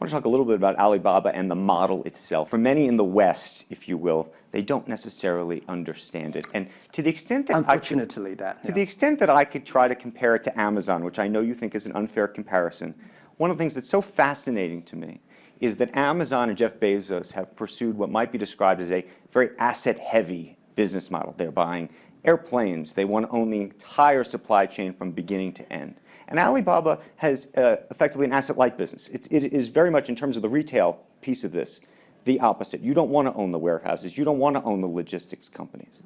want to talk a little bit about Alibaba and the model itself. For many in the West, if you will, they don't necessarily understand it. And to the extent that to the extent that I could try to compare it to Amazon, which I know you think is an unfair comparison, one of the things that's so fascinating to me is that Amazon and Jeff Bezos have pursued what might be described as a very asset-heavy business model. They're buying airplanes. They want to own the entire supply chain from beginning to end. And Alibaba has effectively an asset-light business. It is very much, in terms of the retail piece of this, the opposite. You don't want to own the warehouses. You don't want to own the logistics companies.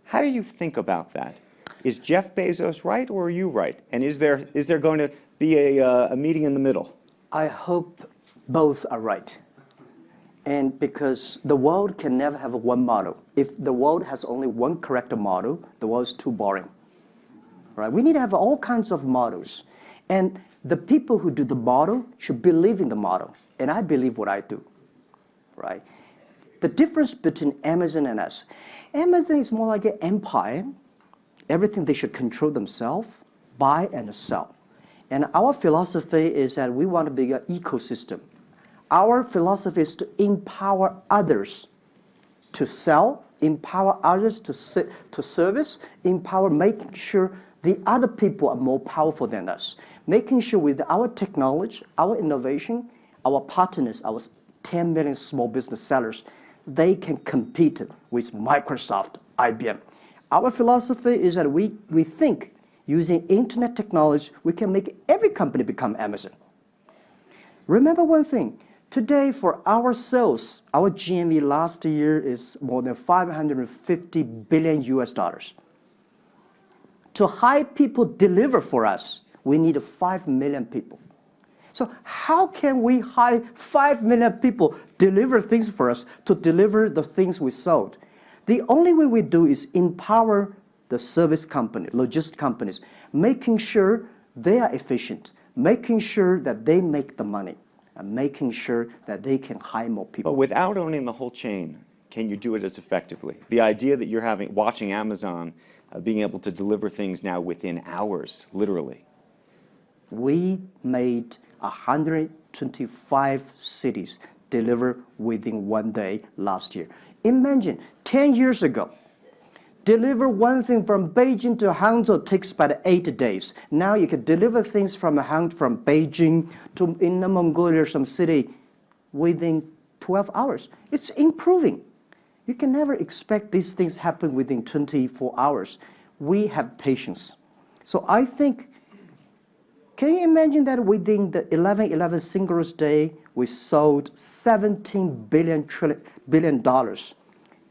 How do you think about that? Is Jeff Bezos right, or are you right? And is there going to be a meeting in the middle? I hope both are right. And because the world can never have one model. If the world has only one correct model, the world is too boring. Right? We need to have all kinds of models. And the people who do the model should believe in the model. And I believe what I do. Right? The difference between Amazon and us. Amazon is more like an empire. Everything they should control themselves, buy and sell. And our philosophy is that we want to be an ecosystem. Our philosophy is to empower others to sell, empower others to service, empower making sure the other people are more powerful than us. Making sure with our technology, our innovation, our partners, our 10 million small business sellers, they can compete with Microsoft, IBM. Our philosophy is that we think using internet technology, we can make every company become Amazon. Remember one thing. Today, for our sales, our GMV last year is more than 550 billion US dollars. To hire people deliver for us, we need 5 million people. So how can we hire 5 million people deliver things for us to deliver the things we sold? The only way we do is empower the service company, logistics companies, making sure they are efficient, making sure that they make the money, and making sure that they can hire more people. But without owning the whole chain, can you do it as effectively? The idea that you're watching Amazon being able to deliver things now within hours, literally. We made 125 cities deliver within 1 day last year. Imagine, 10 years ago, deliver one thing from Beijing to Hangzhou takes about 8 days. Now you can deliver things from Beijing to Inner Mongolia or some city within 12 hours. It's improving. You can never expect these things happen within 24 hours. We have patience. So I think, can you imagine that within the 11/11 Singles Day, we sold $17 billion.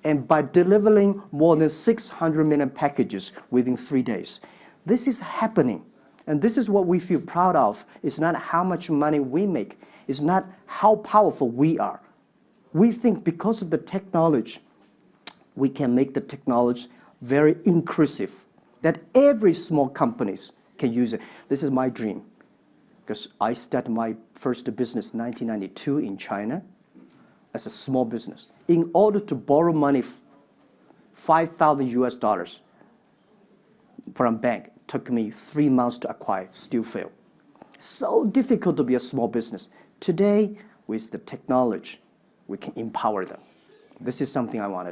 And by delivering more than 600 million packages within 3 days. This is happening. And this is what we feel proud of. It's not how much money we make. It's not how powerful we are. We think because of the technology, we can make the technology very inclusive, that every small companies can use it. This is my dream. Because I started my first business in 1992 in China as a small business. In order to borrow money, 5,000 US dollars from a bank, took me 3 months to acquire, still failed. So difficult to be a small business. Today, with the technology, we can empower them. This is something I want to do.